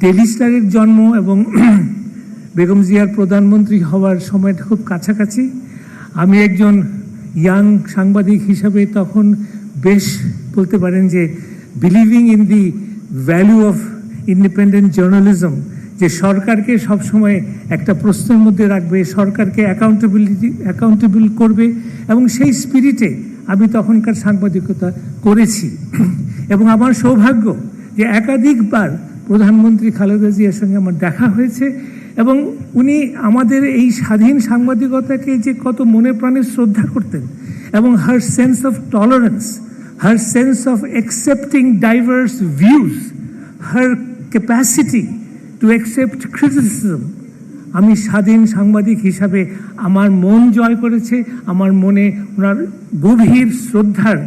Daily স্টারের জন্ম এবং বেগম জিয়ার প্রধানমন্ত্রী হওয়ার সময়টা খুব কাছাকাছি। আমি একজন ইয়াং সাংবাদিক হিসাবে তখন বেশ বলতে পারেন যে believing in the value of independent journalism, যে সরকারকে সবসময় একটা প্রশ্নের মধ্যে রাখবে, সরকারকে অ্যাকাউন্টেবল করবে, এবং সেই স্পিরিটে আমি তখনকার সাংবাদিকতা করেছি। এবং আমার সৌভাগ্য যে একাধিকবার প্রধানমন্ত্রী খালেদা জিয়ার সঙ্গে আমার দেখা হয়েছে, এবং উনি আমাদের এই স্বাধীন সাংবাদিকতাকে যে কত মনে প্রাণে শ্রদ্ধা করতেন, এবং her sense of tolerance, her sense of accepting diverse views, her capacity to accept criticism, আমি স্বাধীন সাংবাদিক হিসাবে আমার মন জয় করেছে, আমার মনে ওনার গভীর শ্রদ্ধার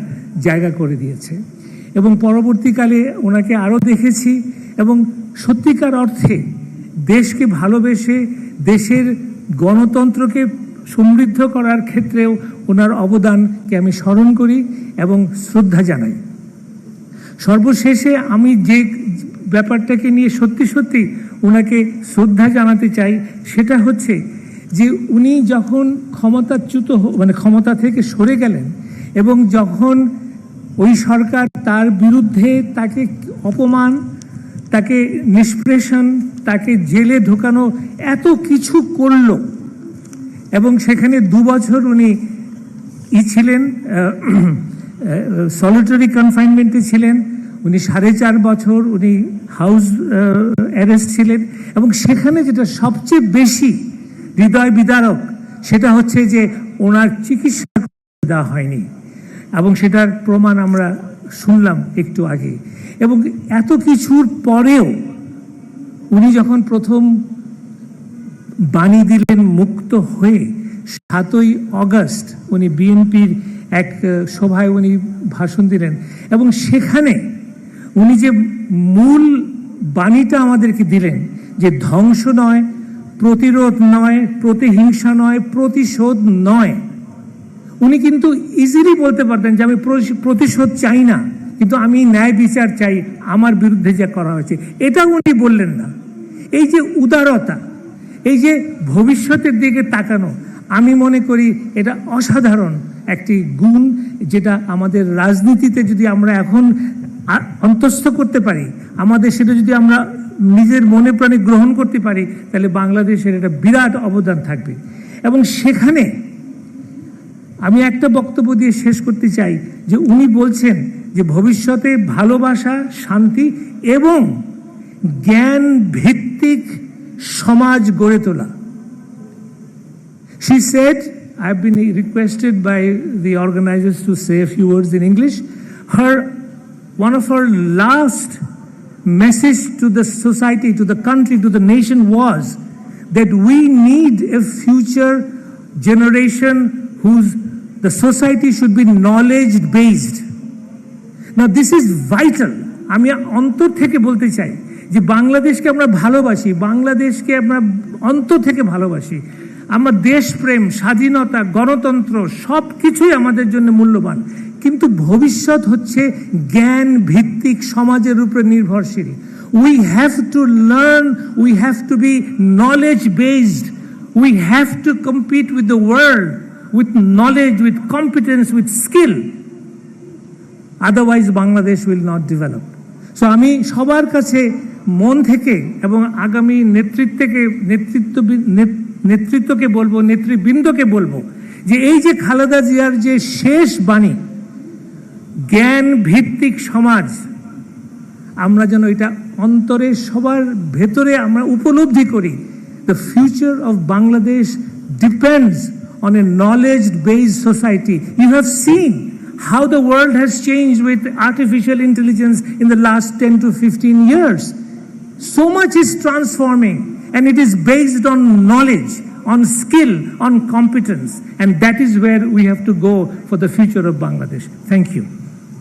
জায়গা করে দিয়েছে। এবং পরবর্তীকালে ওনাকে আরও দেখেছি, এবং সত্যিকার অর্থে দেশকে ভালোবেসে দেশের গণতন্ত্রকে সমৃদ্ধ করার ক্ষেত্রেও ওনার অবদানকে আমি স্মরণ করি এবং শ্রদ্ধা জানাই। সর্বশেষে আমি যে ব্যাপারটাকে নিয়ে সত্যি সত্যি ওনাকে শ্রদ্ধা জানাতে চাই, সেটা হচ্ছে যে উনি যখন ক্ষমতাচ্যুত ক্ষমতা থেকে সরে গেলেন, এবং যখন ওই সরকার তার বিরুদ্ধে তাকে অপমান, তাকে নিষ্পেষণ, তাকে জেলে ঢোকানো, এত কিছু করল, এবং সেখানে 2 বছর উনি ছিলেন, সলিটারি কনফাইনমেন্টে ছিলেন, উনি 4.5 বছর উনি হাউস অ্যারেস্ট ছিলেন, এবং সেখানে যেটা সবচেয়ে বেশি হৃদয় বিদারক সেটা হচ্ছে যে ওনার চিকিৎসা দেওয়া হয়নি, এবং সেটার প্রমাণ আমরা শুনলাম একটু আগে। এবং এত কিছুর পরেও উনি যখন প্রথম বাণী দিলেন মুক্ত হয়ে, 7ই অগস্ট উনি বিএনপির এক সভায় উনি ভাষণ দিলেন, এবং সেখানে উনি যে মূল বাণীটা আমাদেরকে দিলেন যে ধ্বংস নয়, প্রতিরোধ নয়, প্রতিহিংসা নয়, প্রতিশোধ নয়। উনি কিন্তু ইজিলি বলতে পারতেন যে আমি প্রতিশোধ চাই না, কিন্তু আমি ন্যায় বিচার চাই আমার বিরুদ্ধে যা করা হয়েছে, এটা উনি বললেন না। এই যে উদারতা, এই যে ভবিষ্যতের দিকে তাকানো, আমি মনে করি এটা অসাধারণ একটি গুণ, যেটা আমাদের রাজনীতিতে যদি আমরা এখন অন্তঃস্থ করতে পারি, আমাদের সেটা যদি আমরা নিজের মনে প্রাণে গ্রহণ করতে পারি, তাহলে বাংলাদেশের একটা বিরাট অবদান থাকবে। এবং সেখানে আমি একটা বক্তব্য দিয়ে শেষ করতে চাই যে উনি বলছেন যে ভবিষ্যতে ভালোবাসা, শান্তি এবং জ্ঞান ভিত্তিক সমাজ গড়ে তোলা। She said, I've been requested by the organizers to say a few words in English. One of her last message to the society, to the country, to the nation was that we need a future generation the society should be knowledge based. Now this is vital. আমি অন্তর থেকে বলতে চাই যে বাংলাদেশকে আমরা ভালোবাসি, বাংলাদেশকে আমরা অন্তর থেকে ভালোবাসি। আমরা দেশপ্রেম, স্বাধীনতা, গণতন্ত্র সব কিছুই আমাদের জন্য মূল্যবান, কিন্তু ভবিষ্যৎ হচ্ছে জ্ঞান ভিত্তিক সমাজের উপরে নির্ভরশীল। We have to learn, we have to be knowledge based, we have to compete with the world with knowledge, with competence, with skill. Otherwise Bangladesh will not develop. So আমি সবার কাছে মন থেকে এবং আগামী নেতৃত্বকে বলবো, নেতৃবৃন্দকে বলবো যে এই যে খালেদা জিয়ার যে শেষ বাণী, জ্ঞান ভিত্তিক সমাজ, আমরা যেন এটা অন্তরে সবার ভেতরে আমরা উপলব্ধি করি। The future of Bangladesh depends on a knowledge-based society. You have seen how the world has changed with artificial intelligence in the last 10 to 15 years. So much is transforming, and it is based on knowledge, on skill, on competence, and that is where we have to go for the future of Bangladesh. Thank you.